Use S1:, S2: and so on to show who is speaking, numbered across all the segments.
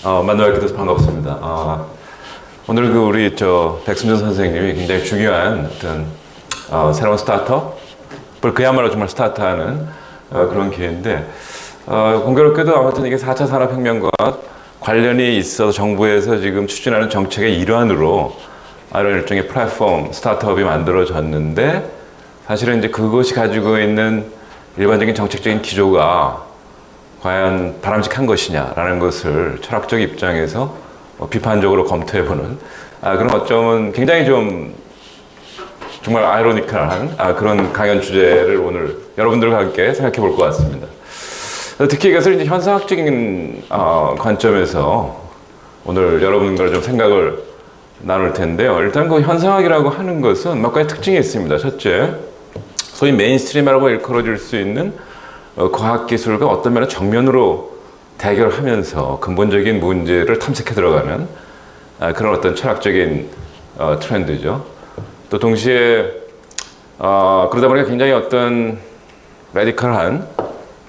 S1: 만나뵙게 돼서 반갑습니다. 오늘 우리 백승준 선생님이 굉장히 중요한 새로운 스타트업을 그야말로 정말 스타트하는 그런 기회인데, 공교롭게도 아무튼 이게 4차 산업혁명과 관련이 있어서 정부에서 지금 추진하는 정책의 일환으로 이런 일종의 플랫폼 스타트업이 만들어졌는데, 사실은 이제 그것이 가지고 있는 일반적인 정책적인 기조가 과연 바람직한 것이냐라는 것을 철학적 입장에서 비판적으로 검토해보는 그런 어쩌면 굉장히 정말 아이러니컬한 그런 강연 주제를 오늘 여러분들과 함께 생각해 볼 것 같습니다. 특히 이것을 이제 현상학적인 관점에서 오늘 여러분과 좀 생각을 나눌 텐데요. 일단 그 현상학이라고 하는 것은 몇 가지 특징이 있습니다. 첫째, 소위 메인스트림이라고 일컬어질 수 있는 과학기술과 어떤 면에 정면으로 대결하면서 근본적인 문제를 탐색해 들어가는 그런 어떤 철학적인 트렌드죠. 또 동시에 그러다 보니까 굉장히 어떤 레디컬한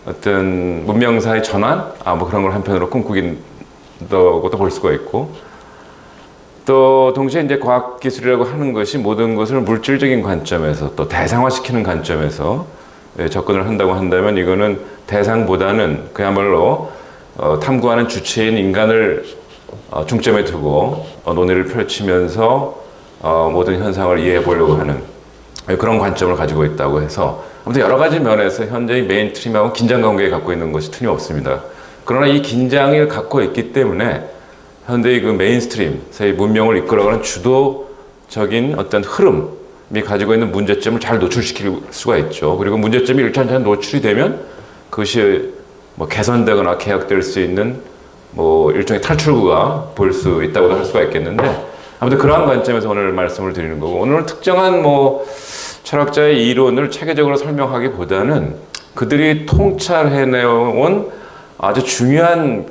S1: 어떤 문명사의 전환 뭐 그런 걸 한편으로 꿈꾸긴다고도 볼 수가 있고, 또 동시에 이제 과학기술이라고 하는 것이 모든 것을 물질적인 관점에서 또 대상화시키는 관점에서 접근을 한다고 한다면, 이거는 대상보다는 그야말로 탐구하는 주체인 인간을 중점에 두고 논의를 펼치면서 모든 현상을 이해해 보려고 하는 그런 관점을 가지고 있다고 해서, 아무튼 여러 가지 면에서 현재의 메인스트림하고 긴장 관계에 갖고 있는 것이 틀림없습니다. 그러나 이 긴장을 갖고 있기 때문에 현대의 그 메인스트림, 새 문명을 이끌어가는 주도적인 어떤 흐름이 가지고 있는 문제점을 잘 노출시킬 수가 있죠. 그리고 문제점이 일단 잘 노출이 되면 그것이 개선되거나 개혁될 수 있는 일종의 탈출구가 볼 수 있다고도 할 수가 있겠는데, 아무튼 그러한 관점에서 오늘 말씀을 드리는 거고, 오늘은 특정한 철학자의 이론을 체계적으로 설명하기보다는 그들이 통찰해내온 아주 중요한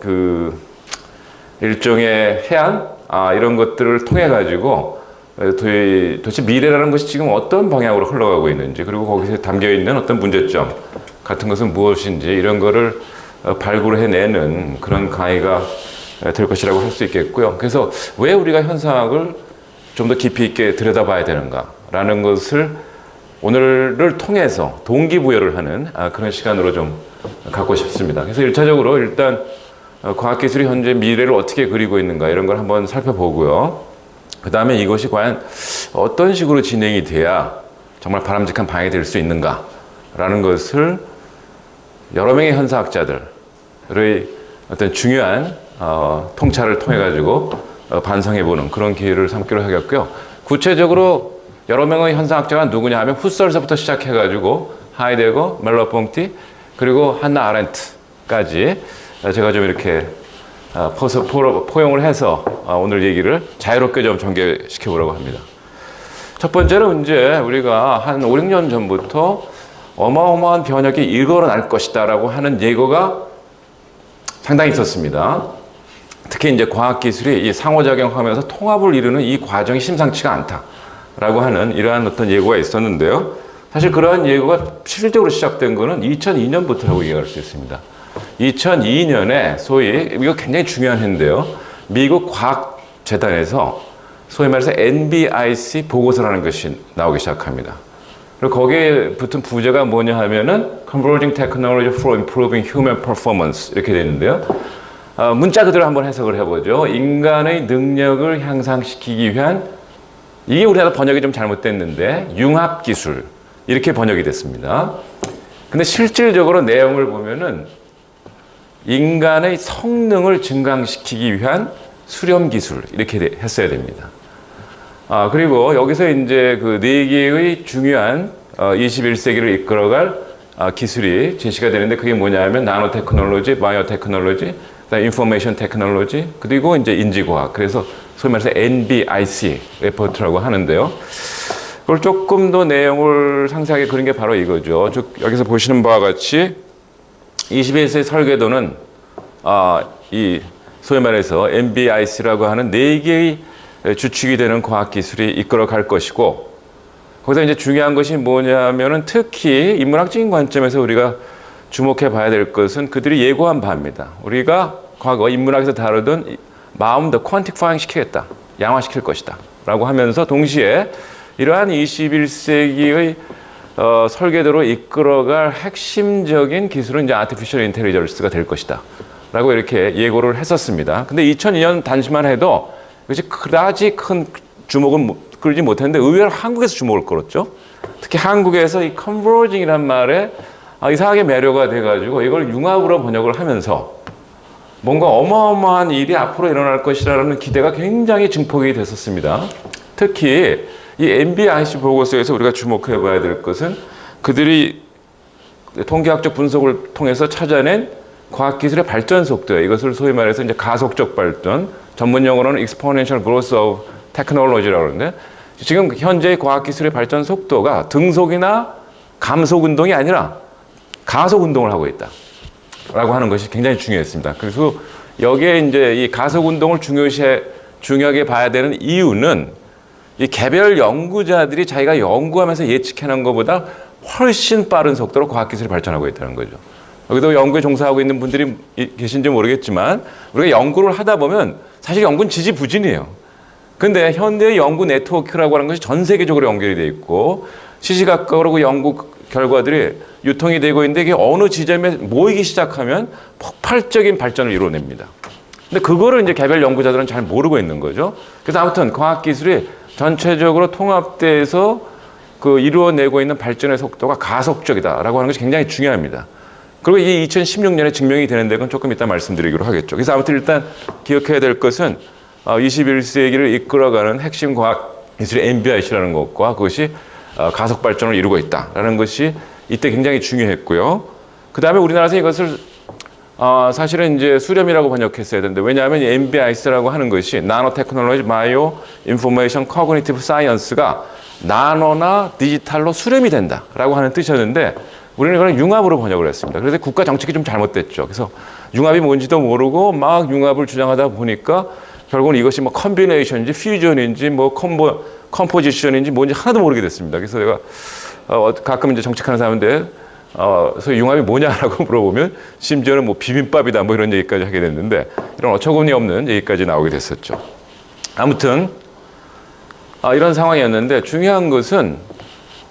S1: 일종의 해안 이런 것들을 통해 가지고 도대체 미래라는 것이 지금 어떤 방향으로 흘러가고 있는지, 그리고 거기서 담겨 있는 어떤 문제점 같은 것은 무엇인지, 이런 거를 발굴해내는 그런 강의가 될 것이라고 할 수 있겠고요. 그래서 왜 우리가 현상학을 좀 더 깊이 있게 들여다봐야 되는가라는 것을 오늘을 통해서 동기부여를 하는 그런 시간으로 좀 갖고 싶습니다. 그래서 1차적으로 일단 과학기술이 현재 미래를 어떻게 그리고 있는가 이런 걸 한번 살펴보고요. 그 다음에 이것이 과연 어떤 식으로 진행이 돼야 정말 바람직한 방향이 될 수 있는가라는 것을 여러 명의 현상학자들의 어떤 중요한 통찰을 통해 가지고 반성해보는 그런 기회를 삼기로 하겠고요. 구체적으로 여러 명의 현상학자가 누구냐 하면 후설서부터 시작해 가지고 하이데거, 멜로퐁티, 그리고 한나 아렌트까지 제가 좀 이렇게 포용을 해서 오늘 얘기를 자유롭게 좀 전개시켜 보려고 합니다. 첫 번째로 이제 우리가 한 5, 6년 전부터 어마어마한 변혁이 일어날 것이다 라고 하는 예고가 상당히 있었습니다. 특히 이제 과학기술이 이 상호작용하면서 통합을 이루는 이 과정이 심상치가 않다라고 하는 이러한 어떤 예고가 있었는데요. 사실 그러한 예고가 실질적으로 시작된 거는 2002년부터라고 얘기할 수 있습니다. 2002년에 소위, 이거 굉장히 중요한 해인데요. 미국 과학재단에서 소위 말해서 NBIC 보고서라는 것이 나오기 시작합니다. 그리고 거기에 붙은 부제가 뭐냐 하면은 Converging Technology for Improving Human Performance 이렇게 되는데요. 문자 그대로 한번 해석을 해보죠. 인간의 능력을 향상시키기 위한, 이게 우리나라 번역이 좀 잘못됐는데 융합기술 이렇게 번역이 됐습니다. 근데 실질적으로 내용을 보면은 인간의 성능을 증강시키기 위한 수렴기술 이렇게 했어야 됩니다. 그리고 여기서 이제 그 네 개의 중요한 21세기를 이끌어갈 기술이 제시가 되는데, 그게 뭐냐 하면 나노 테크놀로지, 바이오 테크놀로지, 인포메이션 테크놀로지, 그리고 이제 인지과학. 그래서 소위 말해서 NBIC 레포트라고 하는데요. 그걸 조금 더 내용을 상세하게 그린 게 바로 이거죠. 즉 여기서 보시는 바와 같이 21세기 설계도는 이 소위 말해서 NBIC라고 하는 네 개의 주축이 되는 과학기술이 이끌어 갈 것이고, 거기서 이제 중요한 것이 뭐냐면은 특히 인문학적인 관점에서 우리가 주목해 봐야 될 것은 그들이 예고한 바입니다. 우리가 과거 인문학에서 다루던 마음도 퀀티파잉 시키겠다. 양화시킬 것이다. 라고 하면서 동시에 이러한 21세기의 설계도로 이끌어갈 핵심적인 기술은 이제 아티피셜 인텔리전스가 될 것이다. 라고 이렇게 예고를 했었습니다. 근데 2002년 당시만 해도 이것이 그다지 큰 주목은 끌지 못했는데 의외로 한국에서 주목을 끌었죠. 특히 한국에서 이 컨버징이란 말에 이상하게 매료가 돼가지고 이걸 융합으로 번역을 하면서 뭔가 어마어마한 일이 앞으로 일어날 것이라는 기대가 굉장히 증폭이 됐었습니다. 특히 이 MBIC 보고서에서 우리가 주목해 봐야 될 것은 그들이 통계학적 분석을 통해서 찾아낸 과학기술의 발전 속도예요. 이것을 소위 말해서 이제 가속적 발전, 전문 용어로는 exponential growth of technology라고 하는데 지금 현재의 과학기술의 발전 속도가 등속이나 감속 운동이 아니라 가속 운동을 하고 있다. 라고 하는 것이 굉장히 중요했습니다. 그래서 여기에 이제 이 가속 운동을 중요하게 봐야 되는 이유는 이 개별 연구자들이 자기가 연구하면서 예측해낸 것보다 훨씬 빠른 속도로 과학기술이 발전하고 있다는 거죠. 여기도 연구에 종사하고 있는 분들이 계신지 모르겠지만 우리가 연구를 하다 보면 사실 연구는 지지부진이에요. 근데 현대의 연구 네트워크라고 하는 것이 전 세계적으로 연결이 돼 있고 시시각각으로 그 연구 결과들이 유통이 되고 있는데 이게 어느 지점에 모이기 시작하면 폭발적인 발전을 이루어냅니다. 근데 그거를 이제 개별 연구자들은 잘 모르고 있는 거죠. 그래서 아무튼 과학기술이 전체적으로 통합돼서 그 이루어내고 있는 발전의 속도가 가속적이다라고 하는 것이 굉장히 중요합니다. 그리고 이 2016년에 증명이 되는데 그건 조금 이따 말씀드리기로 하겠죠. 그래서 아무튼 일단 기억해야 될 것은 21세기를 이끌어가는 핵심 과학 기술의 MBIC라는 것과 그것이 가속 발전을 이루고 있다라는 것이 이때 굉장히 중요했고요. 그 다음에 우리나라에서 이것을 사실은 이제 수렴이라고 번역했어야 되는데 왜냐하면 이 MBIC라고 하는 것이 나노 테크놀로지, 바이오, 인포메이션, 커그니티브 사이언스가 나노나 디지털로 수렴이 된다라고 하는 뜻이었는데 우리는 이걸 융합으로 번역을 했습니다. 그래서 국가 정책이 좀 잘못됐죠. 그래서 융합이 뭔지도 모르고 막 융합을 주장하다 보니까 결국은 이것이 뭐 컨비네이션인지 퓨전인지 뭐 컴포지션인지 뭔지 하나도 모르게 됐습니다. 그래서 내가 가끔 이제 정책하는 사람인데 소위 융합이 뭐냐라고 물어보면 심지어는 뭐 비빔밥이다 뭐 이런 얘기까지 하게 됐는데 이런 어처구니 없는 얘기까지 나오게 됐었죠. 아무튼 이런 상황이었는데 중요한 것은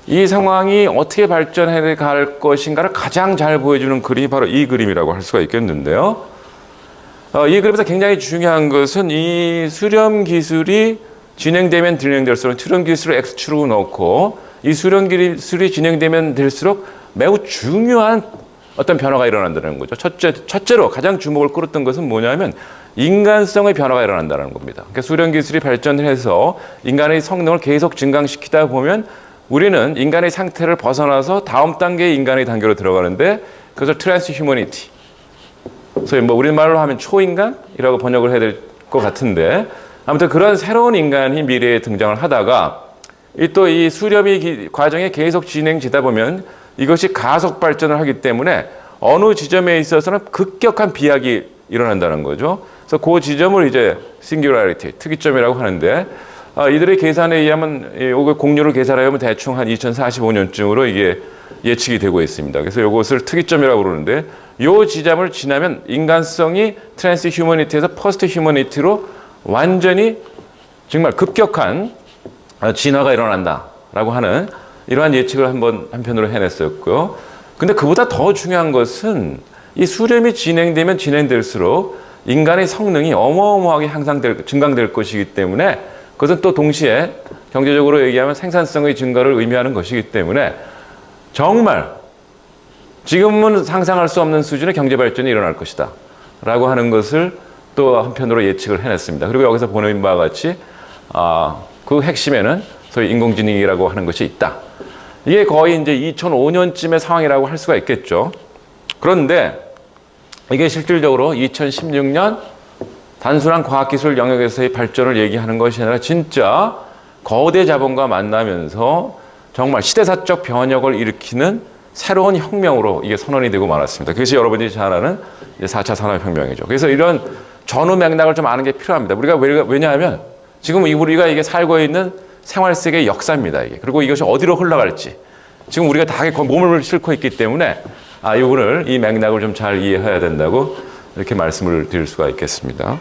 S1: 이 상황이 어떻게 발전해 갈 것인가를 가장 잘 보여주는 그림이 바로 이 그림이라고 할 수가 있겠는데요. 이 그림에서 굉장히 중요한 것은 이 수렴 기술이 진행되면 진행될수록 수렴 기술을 X축으로 넣고 이 수렴 기술이 진행되면 될수록 매우 중요한 어떤 변화가 일어난다는 거죠. 첫째로 가장 주목을 끌었던 것은 뭐냐면 인간성의 변화가 일어난다는 겁니다. 그러니까 수렴 기술이 발전을 해서 인간의 성능을 계속 증강시키다 보면 우리는 인간의 상태를 벗어나서 다음 단계의 인간의 단계로 들어가는데 그것을 트랜스휴머니티, 소위 뭐 우리말로 하면 초인간이라고 번역을 해야 될 것 같은데 아무튼 그런 새로운 인간이 미래에 등장을 하다가 또 이 수렴이 과정이 계속 진행되다 보면 이것이 가속 발전을 하기 때문에 어느 지점에 있어서는 급격한 비약이 일어난다는 거죠. 그래서 그 지점을 이제 싱귤라리티, 특이점이라고 하는데 이들의 계산에 의하면 공률을 계산하면 대충 한 2045년쯤으로 이게 예측이 되고 있습니다. 그래서 이것을 특이점이라고 그러는데 이 지점을 지나면 인간성이 트랜스 휴머니티에서 퍼스트 휴머니티로 완전히 정말 급격한 진화가 일어난다라고 하는 이러한 예측을 한편으로 해냈었고요. 근데 그보다 더 중요한 것은 이 수렴이 진행되면 진행될수록 인간의 성능이 어마어마하게 증강될 것이기 때문에 그것은 또 동시에 경제적으로 얘기하면 생산성의 증가를 의미하는 것이기 때문에 정말 지금은 상상할 수 없는 수준의 경제 발전이 일어날 것이다 라고 하는 것을 또 한편으로 예측을 해냈습니다. 그리고 여기서 보는 바와 같이 그 핵심에는 소위 인공지능이라고 하는 것이 있다. 이게 거의 이제 2005년쯤의 상황이라고 할 수가 있겠죠. 그런데 이게 실질적으로 2016년 단순한 과학기술 영역에서의 발전을 얘기하는 것이 아니라 진짜 거대 자본과 만나면서 정말 시대사적 변혁을 일으키는 새로운 혁명으로 이게 선언이 되고 말았습니다. 그것이 여러분들이 잘 아는 4차 산업혁명이죠. 그래서 이런 전후 맥락을 좀 아는 게 필요합니다. 왜냐하면 지금 우리가 이게 살고 있는 생활세계의 역사입니다. 이게. 그리고 이것이 어디로 흘러갈지 지금 우리가 다 몸을 싣고 있기 때문에 오늘 이 맥락을 좀 잘 이해해야 된다고 이렇게 말씀을 드릴 수가 있겠습니다.